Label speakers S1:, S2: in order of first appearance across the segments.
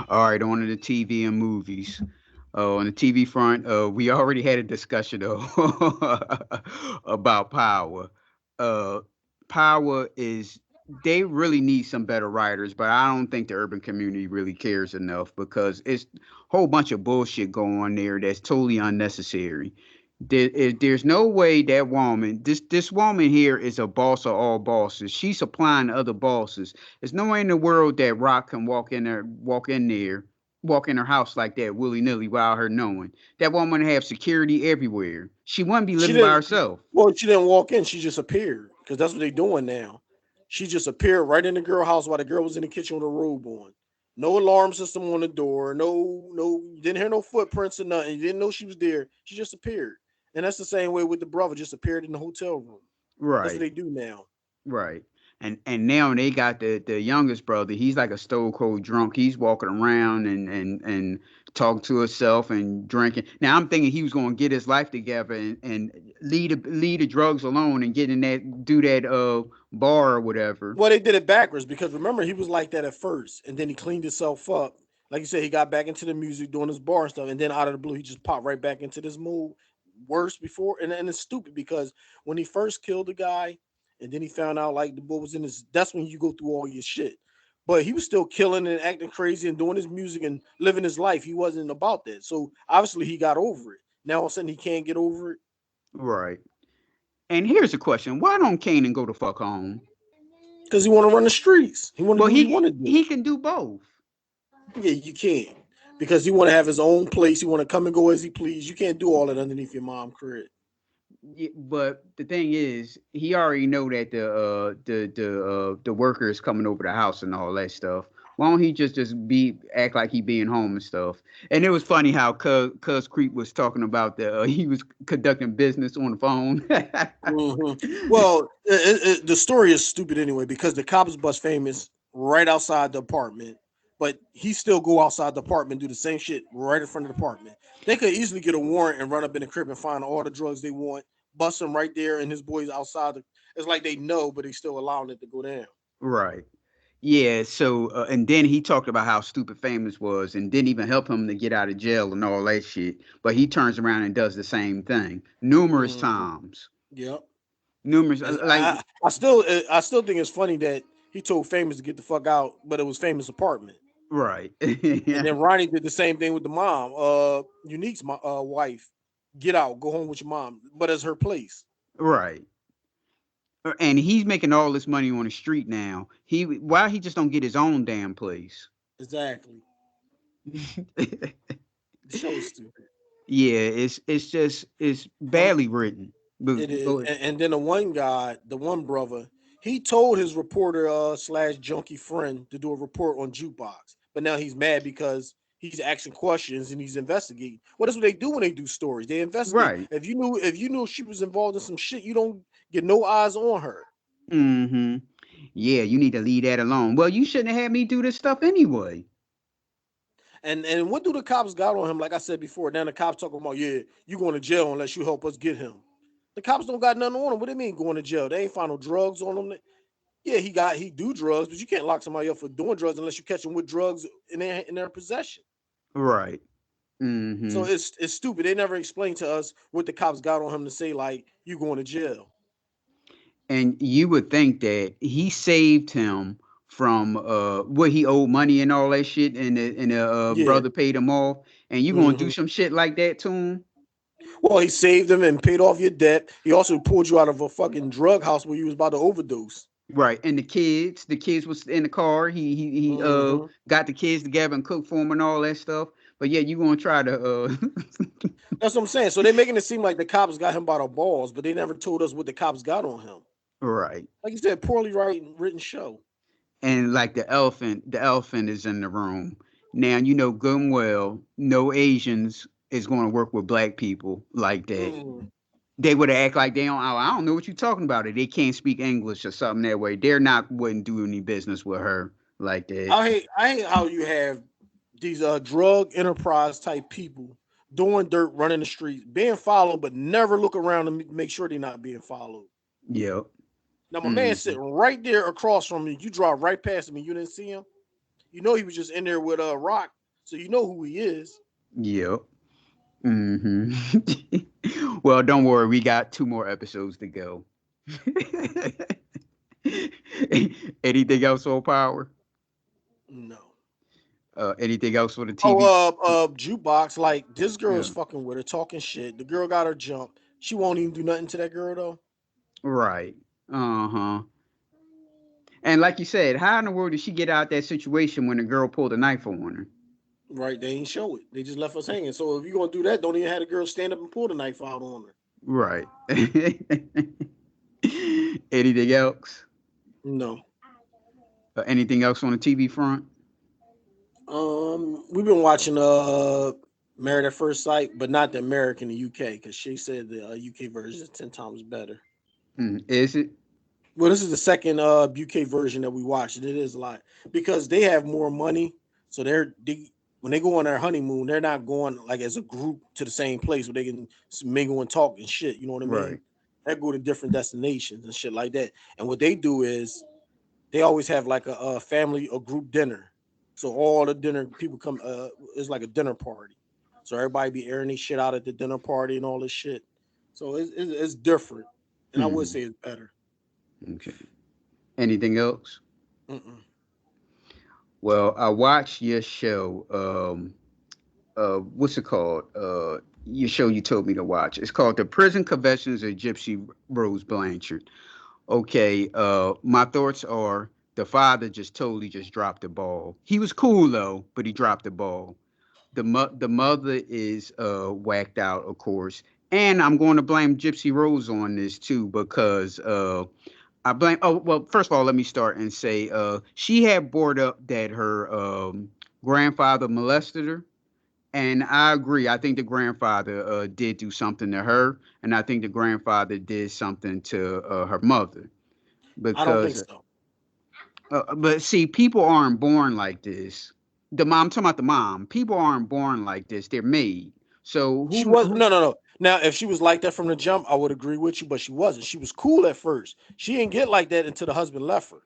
S1: All right, on to the TV and movies. On the TV front, we already had a discussion though about Power. Uh, Power is they really need some better writers, but I don't think the urban community really cares enough because it's a whole bunch of bullshit going on there that's totally unnecessary. There's no way that woman, this woman here is a boss of all bosses. She's supplying other bosses. There's no way in the world that Rock can walk in her house like that willy nilly without her knowing. That woman have security everywhere. She wouldn't be
S2: She
S1: living by
S2: didn't.
S1: herself.
S2: Well, she didn't walk in. She just appeared because that's what they doing now. She just appeared right in the girl house while the girl was in the kitchen with a robe on. No alarm system on the door. No, you didn't hear no footprints or nothing. You didn't know she was there. She just appeared. And that's the same way with the brother. Just appeared in the hotel room. That's what
S1: Right.
S2: they do now.
S1: Right. And now they got the youngest brother. He's like a stone cold drunk. He's walking around and talking to himself and drinking. Now I'm thinking he was going to get his life together and leave the drugs alone and get in that do that bar or whatever.
S2: Well, they did it backwards because remember he was like that at first, and then he cleaned himself up. Like you said, he got back into the music, doing his bar and stuff, and then out of the blue, he just popped right back into this mood. Worse before, and it's stupid because when he first killed the guy, and then he found out like the boy was in his. That's when you go through all your shit. But he was still killing and acting crazy and doing his music and living his life. He wasn't about that. So obviously he got over it. Now all of a sudden he can't get over it
S1: Right. And here's a question: why don't Kanan go to fuck home?
S2: because he want to run the streets. He want to
S1: Well,
S2: do what he want to do.
S1: he can do both.
S2: Yeah, you can't because he want to have his own place. He want to come and go as he please. You can't do all that underneath your mom crib.
S1: But the thing is, he already know that the worker is coming over the house and all that stuff. Why don't he just be act like he being home and stuff? And it was funny how Cuz Creep was talking about he was conducting business on the phone.
S2: hmm Well, the story is stupid anyway because the cops bust famous right outside the apartment, but he still go outside the apartment and do the same shit right in front of the apartment. They could easily get a warrant and run up in the crib and find all the drugs they want, bust him right there, and his boys outside. It's like they know, but they still allowing it to go down.
S1: Right. Yeah. So and then he talked about how stupid famous was, and didn't even help him to get out of jail and all that shit. But he turns around and does the same thing numerous
S2: hmm
S1: times.
S2: Yep.
S1: Numerous
S2: And
S1: like
S2: I still think it's funny that he told Famous to get the fuck out, but it was Famous apartment.
S1: right.
S2: And then Ronnie did the same thing with the mom. Unique's wife, get out, go home with your mom, but it's her place.
S1: Right. And he's making all this money on the street now. Why he just don't get his own damn place?
S2: Exactly. The show is stupid.
S1: Yeah, it's just it's
S2: Um,
S1: badly written. But
S2: it is,
S1: go ahead.
S2: and then the one guy, the one brother, he told his reporter slash junkie friend to do a report on jukebox, but now he's mad because he's asking questions and he's investigating. Well, that's what they do when they do stories. They investigate.
S1: Right.
S2: If you knew she was involved in some shit, you don't get no eyes on her.
S1: Mm-hmm. Yeah, you need to leave that alone. Well, you shouldn't have had me do this stuff anyway.
S2: And what do the cops got on him? Like I said before, then the cops talking about, yeah, you going to jail unless you help us get him. The cops don't got nothing on him. What do you mean going to jail? They ain't find no drugs on him. Yeah, he do drugs, but you can't lock somebody up for doing drugs unless you catch them with drugs in their possession.
S1: Right.
S2: So
S1: Mm-hmm.
S2: it's stupid. They never explained to us what the cops got on him to say like you going to jail.
S1: And you would think that he saved him from what he owed money and all that shit, and the
S2: Yeah.
S1: brother paid him off, and you gonna do
S2: hmm
S1: some shit like that to him?
S2: Well, he saved them and paid off your debt. He also pulled you out of a fucking drug house where you was about to overdose.
S1: Right, and the kids was in the car. He
S2: hmm
S1: got the kids together and cooked for him and all that stuff. But yeah, you gonna try to
S2: That's what I'm saying. So they're making it seem like the cops got him by the balls, but they never told us what the cops got on him.
S1: right.
S2: Like you said, poorly written show.
S1: And like the elephant is in the room. Now you know good and well no Asians is going to work with black people like that.
S2: Mm.
S1: They would act like they don't. I don't know what you're talking about. They can't speak English or something that way. They're not wouldn't do any business with her like that.
S2: I hate how you have these drug enterprise type people doing dirt, running the streets, being followed, but never look around to make sure they're not being followed.
S1: Yep.
S2: Now my man
S1: Hmm.
S2: sitting right there across from me. You drive right past him and you didn't see him. You know he was just in there with Rock, so you know who he is.
S1: Yep. Hmm. Well, don't worry, we got 2 more episodes to go. Anything else on Power?
S2: No.
S1: Anything else for the
S2: Oh,
S1: TV?
S2: jukebox. Like this girl's
S1: Yeah.
S2: fucking with her, talking shit. The girl got her jump. She won't even do nothing to that girl though.
S1: Right. Uh-huh. And like you said, how in the world did she get out that situation when the girl pulled a knife on her?
S2: Right? They ain't show it. They just left us hanging. So if you gonna do that, don't even have the girl stand up and pull the knife out on her.
S1: Right. Anything else?
S2: No.
S1: Anything else on the TV front?
S2: We've been watching Married at First Sight, but not the American, the UK, because she said the UK version is 10 times better.
S1: Is it?
S2: Well, this is the second UK version that we watched, and it is a lot because they have more money. So when they go on their honeymoon, they're not going like as a group to the same place where they can mingle and talk and shit. You know what I mean?
S1: Right.
S2: They go to different destinations and shit like that. And what they do is they always have like a family or group dinner. So all the dinner people come. It's like a dinner party. So everybody be airing their shit out at the dinner party and all this shit. So it's different, and I would
S1: Hmm.
S2: say it's better.
S1: Okay. Anything else?
S2: Mm-mm.
S1: Well, I watched your show. What's it called? Your show you told me to watch. It's called The Prison Confessions of Gypsy Rose Blanchard. Okay. My thoughts are the father just totally just dropped the ball. He was cool though, but he dropped the ball. The mother is whacked out, of course, and I'm going to blame Gypsy Rose on this too because I blame. Oh well, first of all, let me start and say she had brought up that her grandfather molested her, and I agree. I think the grandfather did do something to her, and I think the grandfather did something to her mother
S2: I don't think
S1: because.
S2: so.
S1: But see, people aren't born like this. The mom, I'm talking about the mom. People aren't born like this. They're made. So
S2: She
S1: who?
S2: was
S1: Who?
S2: no. Now, if she was like that from the jump, I would agree with you, but she wasn't. She was cool at first. She didn't get like that until the husband left her.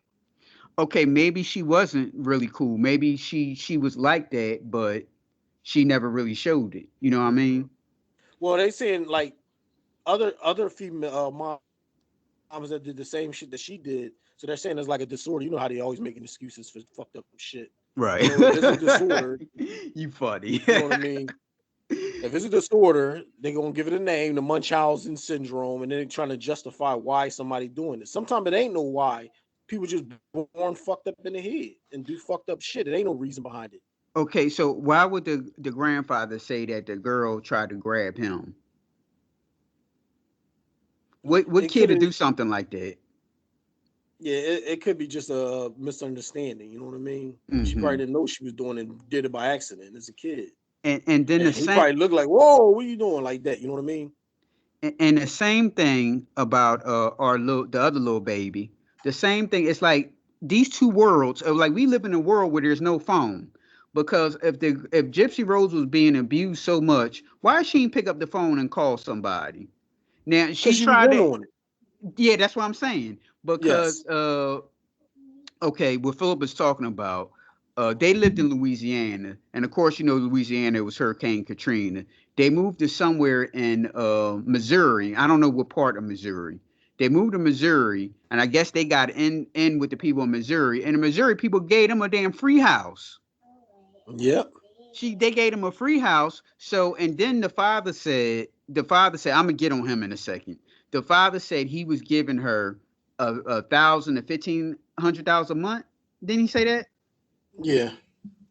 S1: Okay, maybe she wasn't really cool. Maybe she was like that, but she never really showed it. You know what I
S2: Mhm.
S1: mean?
S2: Well, they saying like other female moms that did the same shit that she did. So they're saying it's like a disorder. You know how they always making excuses for fucked up shit. So if
S1: Right.
S2: it's a disorder,
S1: You funny.
S2: you know what I mean. If it's a disorder, they're gonna give it a name, the Munchausen syndrome, and then they're trying to justify why somebody doing it. Sometimes it ain't no why. People just born fucked up in the head and do fucked up shit. It ain't no reason behind it.
S1: Okay, so why would the grandfather say that the girl tried to grab him? What
S2: It
S1: kid
S2: could
S1: to
S2: have,
S1: do something like that?
S2: yeah, it could be just a misunderstanding. You know what I mean? She probably
S1: Hmm.
S2: didn't know she was doing it and did it by accident as a kid.
S1: And then the
S2: And he
S1: same
S2: probably looked like, whoa, what are you doing like that? You know what I mean?
S1: and the same thing about the other little baby. The same thing. It's like these two worlds. Like we live in a world where there's no phone. Because if Gypsy Rose was being abused so much, why she didn't pick up the phone and call somebody? Now
S2: Because
S1: she
S2: she was
S1: tried
S2: in
S1: to.
S2: on it.
S1: Yeah, that's what I'm saying. Because
S2: Yes.
S1: okay, what Philip is talking about, they lived in Louisiana, and of course, you know, Louisiana was Hurricane Katrina. They moved to somewhere in Missouri. I don't know what part of Missouri. They moved to Missouri, and I guess they got in with the people in Missouri. And the Missouri people gave them a damn free house.
S2: Yep.
S1: They gave them a free house. So and then the father said, I'm gonna get on him in a second. The father said he was giving her a thousand to 1,500 dollars a month. Didn't he say that?
S2: Yeah.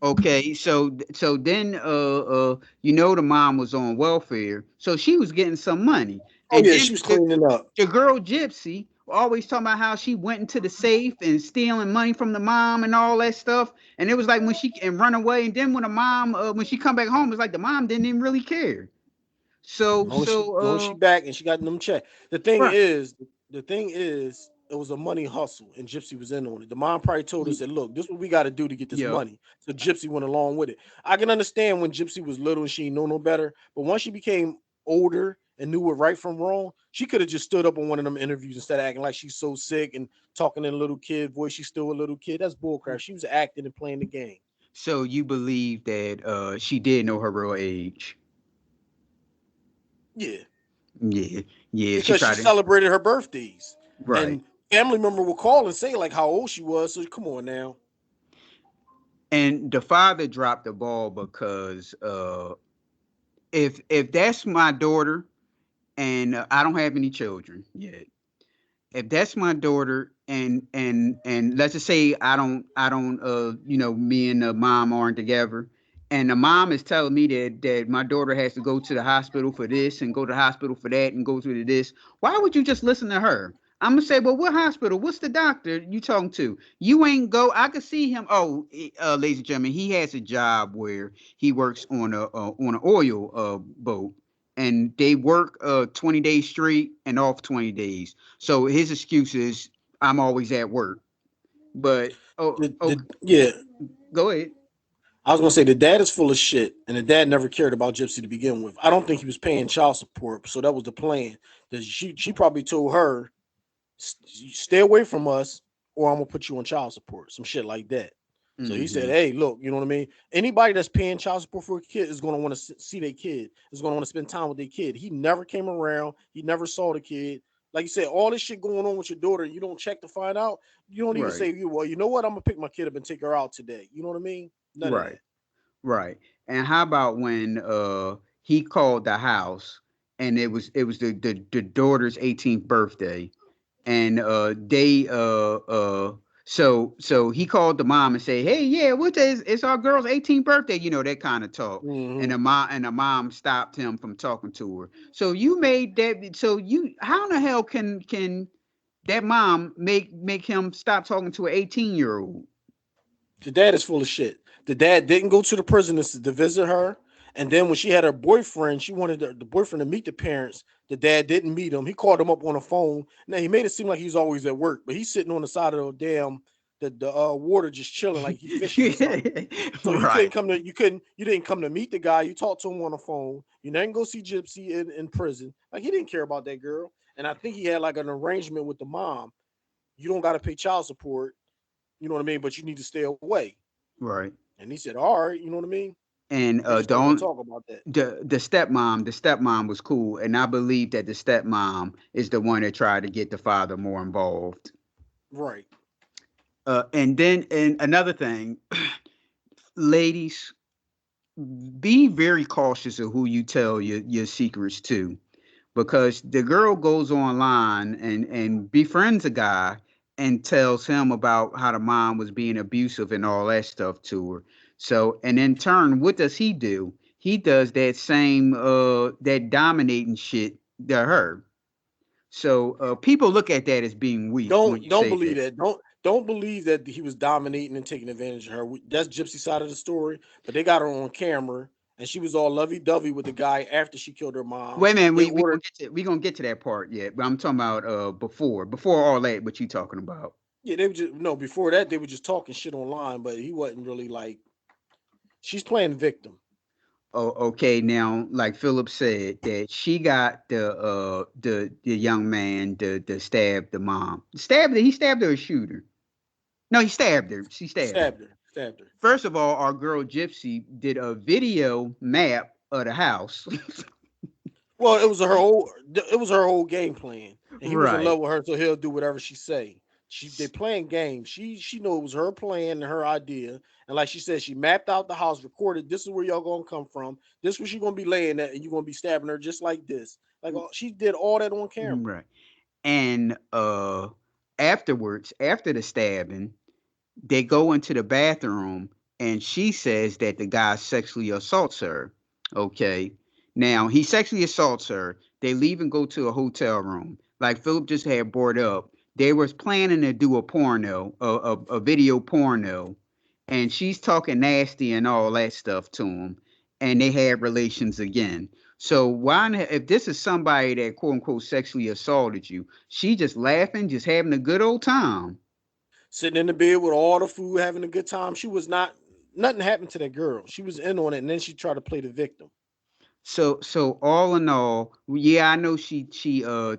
S1: Okay, so then the mom was on welfare, so she was getting some money,
S2: Oh
S1: and
S2: yeah,
S1: then
S2: she was cleaning up.
S1: the girl Gypsy always talking about how she went into the safe and stealing money from the mom and all that stuff, and it was like when she and run away, and then when the mom when she come back home, it's like the mom didn't even really care. So
S2: Long as she back and she got them check. The thing
S1: right,
S2: is, it was a money hustle, and Gypsy was in on it. The mom probably told her,
S1: y-
S2: said, "Look, this is what we got to do to get this
S1: yep,
S2: money." So Gypsy went along with it. I can understand when Gypsy was little and she didn't know no better, but once she became older and knew what right from wrong, she could have just stood up on one of them interviews instead of acting like she's so sick and talking in a little kid voice. She's still a little kid. That's bullcrap. She was acting and playing the game.
S1: So you believe that she did know her real age?
S2: Yeah,
S1: Yeah, yeah. She
S2: because she
S1: tried to.
S2: celebrated her birthdays,
S1: Right.
S2: and family member will call and say like how old she was. So come on now.
S1: And the father dropped the ball because if that's my daughter, and I don't have any children yet. If that's my daughter, and let's just say I don't me and the mom aren't together, and the mom is telling me that my daughter has to go to the hospital for this and go to the hospital for that and go through this. Why would you just listen to her? I'm gonna say, well, what hospital? What's the doctor you talking to? You ain't go. I could see him. Oh, ladies and gentlemen, he has a job where he works on an oil boat, and they work 20 days straight and off 20 days. So his excuse is, I'm always at work. But
S2: Yeah,
S1: go ahead.
S2: I was gonna say the dad is full of shit, and the dad never cared about Gypsy to begin with. I don't think he was paying child support, so that was the plan. That she probably told her, Stay away from us, or I'm gonna put you on child support," some shit like that. So he said,
S1: Hmm.
S2: "Hey, look, you know what I mean. Anybody that's paying child support for a kid is gonna want to see their kid. Is gonna want to spend time with their kid." He never came around. He never saw the kid. Like you said, all this shit going on with your daughter, you don't check to find out. You don't even
S1: Right,
S2: say, "Well, you know what? I'm gonna pick my kid up and take her out today." You know what I mean? None of
S1: right,
S2: that.
S1: right. And how about when he called the house, and it was the daughter's 18th birthday, and they so he called the mom and say, hey, yeah, what is it's our girl's 18th birthday, that kind of talk. And
S2: Hmm.
S1: the mom stopped him from talking to her. So you made that, so you how in the hell can that mom make him stop talking to an 18-year-old?
S2: The dad is full of shit. The dad didn't go to the prison to visit her. And then when she had her boyfriend, she wanted the boyfriend to meet the parents. The dad didn't meet him. He called him up on the phone. Now he made it seem like he's always at work, but he's sitting on the side of the damn the water just chilling like he fishing or something. So you couldn't
S1: Right,
S2: come to you didn't come to meet the guy. You talked to him on the phone. You didn't go see Gypsy in prison. Like he didn't care about that girl. And I think he had like an arrangement with the mom. You don't got to pay child support. You know what I mean? But you need to stay away.
S1: right.
S2: And he said, all right, you know what I mean?
S1: And
S2: They just don't want to
S1: don't
S2: talk about that.
S1: the stepmom was cool, and I believe that the stepmom is the one that tried to get the father more involved.
S2: Right.
S1: And another thing, ladies, be very cautious of who you tell your secrets to, because the girl goes online and befriends a guy and tells him about how the mom was being abusive and all that stuff to her. So, and in turn, what does he do? He does that same that dominating shit to her. So people look at that as being weak when you
S2: Don't
S1: say
S2: believe
S1: that.
S2: that. Don't believe that he was dominating and taking advantage of her. That's Gypsy side of the story. But they got her on camera, and she was all lovey dovey with the guy after she killed her mom.
S1: Wait a minute,
S2: They
S1: we
S2: ordered.
S1: gonna get to that part yet, but I'm talking about before all that. What you talking about?
S2: Yeah, they were just no. Before that, they were just talking shit online, but he wasn't really like. She's playing victim.
S1: Oh, okay. Now, like Philip said, that she got the young man to stab the mom. He stabbed her or shoot her? No, he stabbed her. She stabbed him.
S2: Stabbed her. Stabbed her.
S1: First of all, our girl Gypsy did a video map of the house.
S2: Well, it was her whole game plan, and he was in
S1: Right,
S2: love with her, so he'll do whatever she say. They playing games. She knew it was her plan and her idea, and like she said, she mapped out the house, recorded. This is where y'all gonna come from. This is where she gonna be laying at, and you are gonna be stabbing her just like this. Like she did all that on camera.
S1: right. And afterwards, after the stabbing, they go into the bathroom, and she says that the guy sexually assaults her. Okay. Now he sexually assaults her. They leave and go to a hotel room. Like Philip just had brought up, they was planning to do a porno, a video porno, and she's talking nasty and all that stuff to him, and they had relations again. So why, if this is somebody that quote unquote sexually assaulted you, she just laughing, just having a good old time.
S2: Sitting in the bed with all the food, having a good time. She was not. Nothing happened to that girl. She was in on it, and then she tried to play the victim.
S1: So all in all, yeah, I know she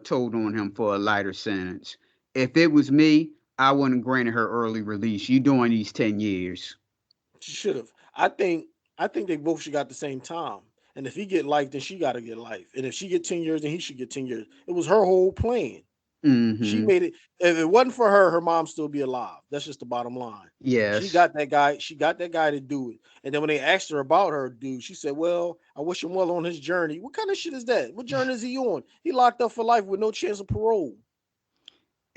S1: told on him for a lighter sentence. If it was me, I wouldn't have granted her early release. You doing these 10 years?
S2: She should have. I think they both should got the same time. And if he get life, then she got to get life. And if she get 10 years, then he should get 10 years. It was her whole plan. She
S1: Mm-hmm.
S2: made it. If it wasn't for her, her mom still be alive. That's just the bottom line. She
S1: Yes.
S2: got that guy. She got that guy to do it. And then when they asked her about her dude, she said, "Well, I wish him well on his journey." What kind of shit is that? What journey is he on? He locked up for life with no chance of parole.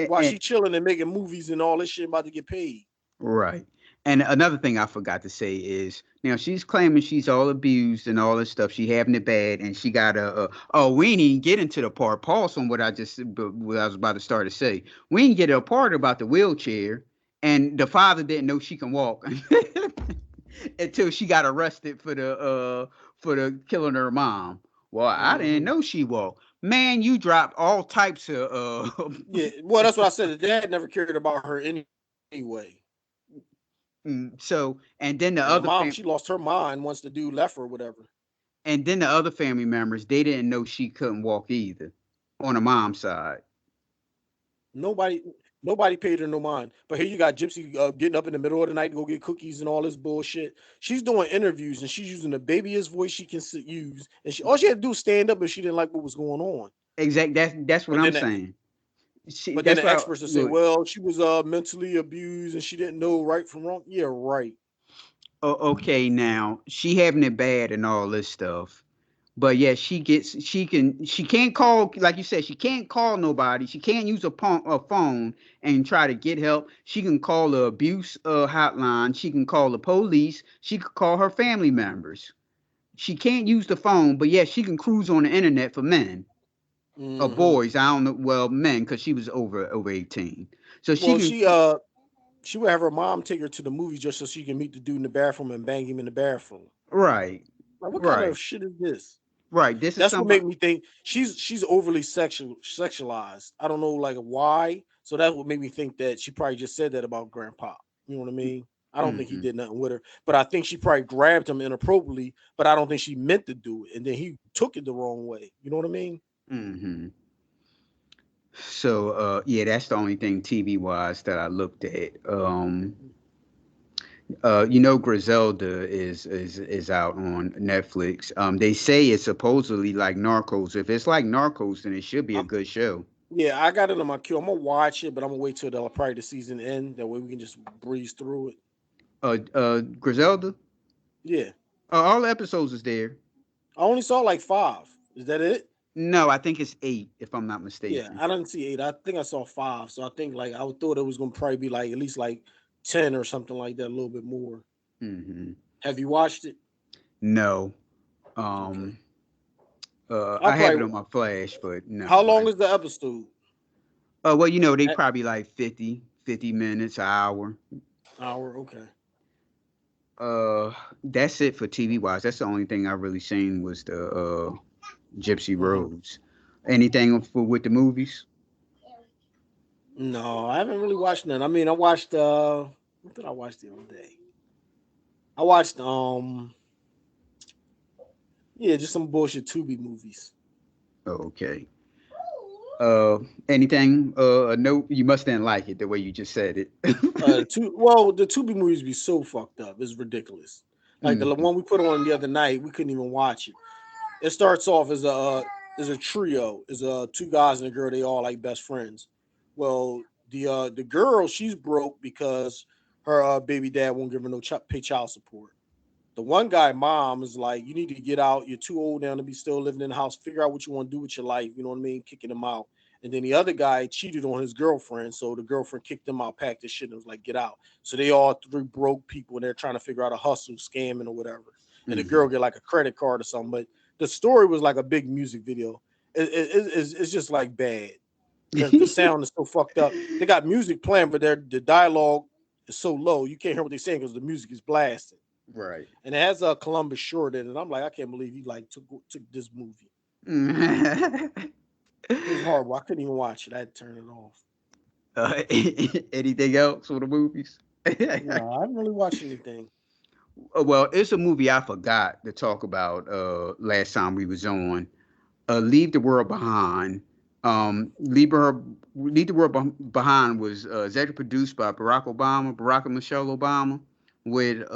S2: While
S1: And,
S2: she chilling and making movies and all this shit about to get paid.
S1: right. And another thing I forgot to say is now she's claiming she's all abused and all this stuff. She having it bad, and she got oh, we didn't even get into the part. Pause on what I was about to start to say. We didn't get a part about the wheelchair, and the father didn't know she can walk until she got arrested for the killing her mom. Well, I didn't
S2: Hmm.
S1: know she walked. Man, you dropped all types of
S2: Yeah, well, that's what I said. The dad never cared about her anyway.
S1: so and then the
S2: And the
S1: other
S2: mom,
S1: family.
S2: she lost her mind once the dude left her or whatever.
S1: And then the other family members, they didn't know she couldn't walk either on the mom's side.
S2: Nobody, nobody paid her no mind. But here you got Gypsy getting up in the middle of the night to go get cookies and all this bullshit. She's doing interviews and she's using the babyest voice she can use. And all she had to do was stand up if she didn't like what was going on.
S1: Exactly. That's what
S2: But
S1: I'm
S2: then,
S1: saying. She,
S2: but then
S1: that's
S2: the
S1: why.
S2: experts will say,
S1: Look,
S2: well, she was mentally abused and she didn't know right from wrong. Yeah, right.
S1: okay, now she having it bad and all this stuff. But yeah, she can't call, like you said, she can't call nobody. She can't use a phone and try to get help. She can call the abuse hotline. She can call the police. She could call her family members. She can't use the phone, but yeah, she can cruise on the internet for men or
S2: Hmm.
S1: boys. I don't know. Well, men, because she was over 18, so she
S2: Well,
S1: can.
S2: she would have her mom take her to the movies just so she can meet the dude in the bathroom and bang him in the bathroom.
S1: Right,
S2: Like, what kind of
S1: right,
S2: shit is this?
S1: right. This is
S2: That's what
S1: somebody.
S2: made me think she's overly sexualized. I don't know like why. So that's what made me think that she probably just said that about Grandpa. You know what I mean? I don't think he
S1: Hmm.
S2: did nothing with her, but I think she probably grabbed him inappropriately. But I don't think she meant to do it, and then he took it the wrong way. You know what I mean?
S1: Hmm. So yeah, that's the only thing TV wise that I looked at. Griselda is out on Netflix. They say it's supposedly like Narcos. If it's like Narcos, then it should be a
S2: I,
S1: good show.
S2: yeah, I got it on my queue. I'm gonna watch it, but I'm gonna wait till probably the season end. That way we can just breeze through it.
S1: Griselda.
S2: Yeah,
S1: All the episodes is there.
S2: I only saw like five. Is that it?
S1: No, I think it's eight, if I'm not
S2: Yeah,
S1: mistaken.
S2: I didn't see eight. I think I saw five. So I think like I thought it was gonna probably be like at least like 10 or something like that, a little bit more.
S1: Hmm.
S2: Have you watched it?
S1: No.
S2: Okay.
S1: Um.
S2: I'll
S1: I have it
S2: probably.
S1: on my flash, but
S2: How
S1: no.
S2: long is the episode?
S1: Well, they
S2: An
S1: probably like 50 minutes, an hour.
S2: hour. Okay.
S1: Uh, that's it for TV wise. That's the only thing I really seen was the Gypsy
S2: Hmm.
S1: Rose. Anything for with the movies?
S2: No, I haven't really watched none. I mean, I watched. What did I watch the other day? I watched. Yeah, just some bullshit Tubi movies.
S1: Okay. Uh, anything? No, you must didn't like it the way you just said it.
S2: The Tubi movies be so fucked up. It's ridiculous. Like the
S1: Mhm.
S2: one we put on the other night, we couldn't even watch it. It starts off as a trio, is two guys and a girl. They all like best friends. Well, the girl she's broke because her baby dad won't give her no pay child support. The one guy mom is like, you need to get out. You're too old now to be still living in the house. Figure out what you want to do with your life. You know what I mean? Kicking him out. And then the other guy cheated on his girlfriend, so the girlfriend kicked him out, packed his shit, and was like, "Get out." So they all three broke people, and they're trying to figure out a hustle, scamming or whatever. And the girl
S1: Mhm.
S2: get like a credit card or something. But the story was like a big music video. It's just like bad because the sound is so fucked up. They got music playing, but the dialogue is so low you can't hear what they're saying because the music is blasting.
S1: Right.
S2: And it has a Columbus Short in it. I'm like, I can't believe he like took this movie. It was horrible. I couldn't even watch it. I had to turn it off.
S1: Anything else for the movies?
S2: No, I didn't really watch anything.
S1: Well, it's a movie I forgot to talk about last time we was on. Leave the World Behind. Leave the World Behind was executive produced by Barack and Michelle Obama, with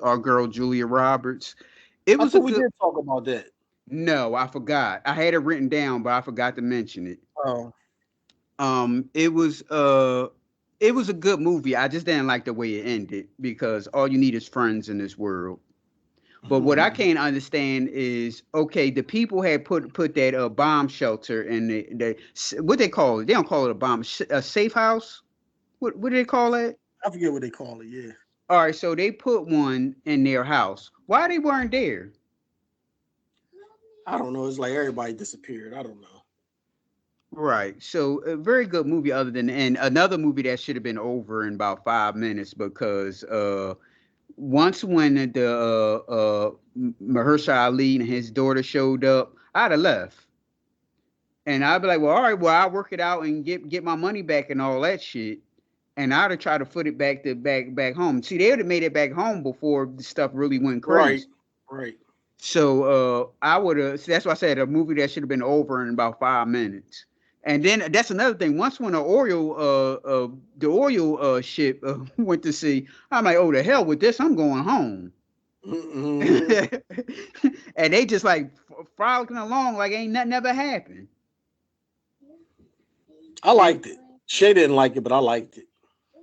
S1: our girl Julia Roberts. It
S2: I
S1: was a
S2: thought we
S1: good.
S2: did talk about that.
S1: No, I forgot. I had it written down, but I forgot to mention it.
S2: Oh,
S1: Um, it was uh, it was a good movie. I just didn't like the way it ended because all you need is friends in this world. But what I can't understand is, okay, the people had put that bomb shelter in what they call it. They don't call it a bomb, a safe house. What do they call it?
S2: I forget what they call it. Yeah,
S1: All right, so they put one in their house. Why they weren't there?
S2: I don't know. It's like everybody disappeared. I don't know.
S1: Right. So a very good movie. Other than and another movie that should have been over in about 5 minutes because once when the Mahershala Ali and his daughter showed up, I'd have left. And I'd be like, well, all right, well, I'll work it out and get my money back and all that shit. And I'd have tried to foot it back home. See, they would have made it back home before the stuff really went
S2: Right,
S1: crazy.
S2: right.
S1: So I would have. That's why I said a movie that should have been over in about 5 minutes. And then that's another thing. Once when the oil ship went to sea, I'm like, oh, the hell with this. I'm going home.
S2: Mm-hmm.
S1: And they just like frolicking along like ain't nothing ever happened.
S2: I
S1: And
S2: liked it. Shay didn't like it, but I liked it.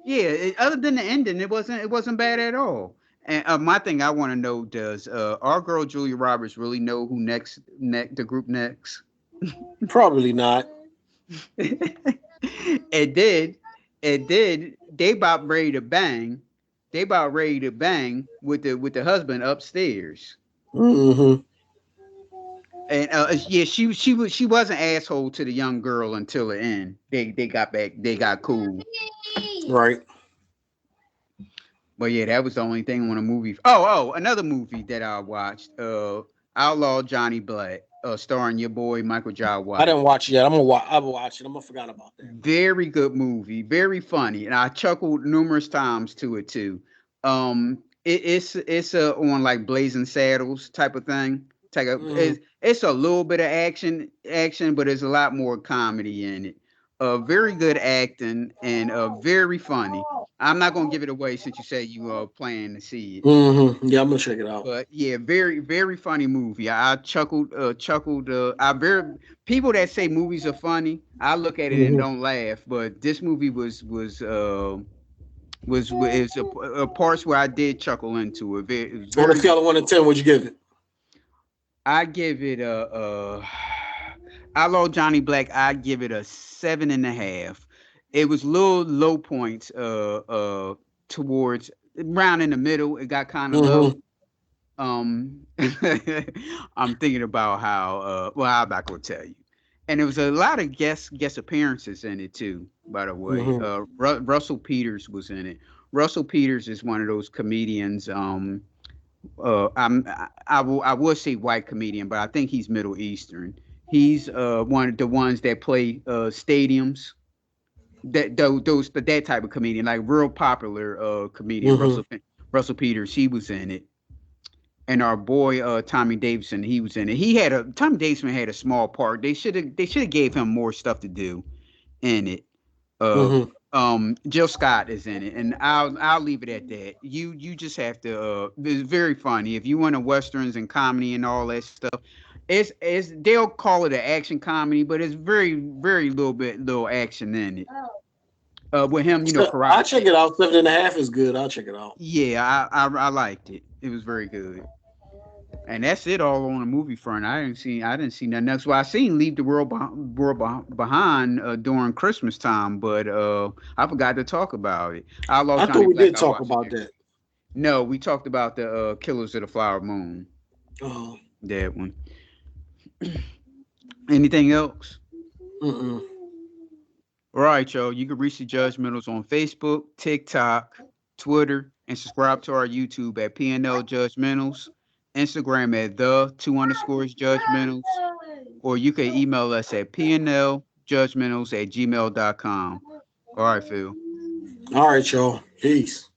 S1: yeah, other than the ending, it wasn't bad at all. And my thing I want to know, does our girl Julia Roberts really know who the group next?
S2: Probably not.
S1: It did. It did. They about ready to bang. They about ready to bang with the husband upstairs.
S2: Mm-hmm.
S1: And yeah, she was an asshole to the young girl until the end. They got back. They got cool.
S2: Right.
S1: But yeah, that was the only thing on a movie. Oh, another movie that I watched. Outlaw Johnny Black, starring your boy Michael Jai
S2: I
S1: White.
S2: didn't watch it yet. I'm gonna watch. I will watch it. I'm gonna forgot about that.
S1: Very good movie, very funny, and I chuckled numerous times to it too. It's on like Blazing Saddles type of thing.
S2: Mm-hmm.
S1: It's a little bit of action, but there's a lot more comedy in it. Very good acting and very funny. I'm not gonna give it away since you say you are planning to see it.
S2: Mm-hmm. Yeah, I'm gonna check it out.
S1: But yeah, very very funny movie. I chuckled. I very people that say movies are funny, I look at it and
S2: Mm-hmm.
S1: don't laugh. But this movie was a parts where I did chuckle into it. It was
S2: On a
S1: very.
S2: scale of 1 to 10, what'd you give it?
S1: I give it a. Outlaw Johnny Black. I give it a 7.5. It was little low points. Towards around in the middle. It got kind of low.
S2: Mm-hmm.
S1: I'm thinking about how well I'm not gonna tell you. And there was a lot of guest appearances in it too, by the way.
S2: Mm-hmm.
S1: Russell Peters was in it. Russell Peters is one of those comedians. I will say white comedian, but I think he's Middle Eastern. He's one of the ones that play stadiums. Those that type of comedian, like real popular comedian.
S2: Mm-hmm.
S1: Russell Peters, he was in it, and our boy Tommy Davidson, he was in it. Tommy Davidson had a small part. They should have gave him more stuff to do in it. Uh,
S2: Mm-hmm.
S1: Jill Scott is in it, and I'll leave it at that. You just have to. It's very funny if you want a westerns and comedy and all that stuff. It's they'll call it an action comedy, but it's very very little action in it. With him,
S2: So
S1: karate.
S2: I'll check it out. 7.5 is good. I'll check it out.
S1: Yeah, I liked it. It was very good. And that's it all on the movie front. I didn't see nothing else. Well, I seen Leave the World Behind during Christmas time, but I forgot to talk about it. Outlaw
S2: I thought
S1: Johnny
S2: we
S1: Black.
S2: did
S1: I
S2: talk
S1: watched it
S2: about
S1: next.
S2: that.
S1: No, we talked about the Killers of the Flower Moon.
S2: Oh,
S1: That one. Anything else?
S2: mm-mm.
S1: All right, y'all. You can reach the Judgementals on Facebook, TikTok, Twitter, and subscribe to our YouTube at PNL Judgementals, Instagram at the two underscores Judgementals, or you can email us at pnljudgementals@gmail.com. All right, Phil.
S2: All right, y'all. Peace.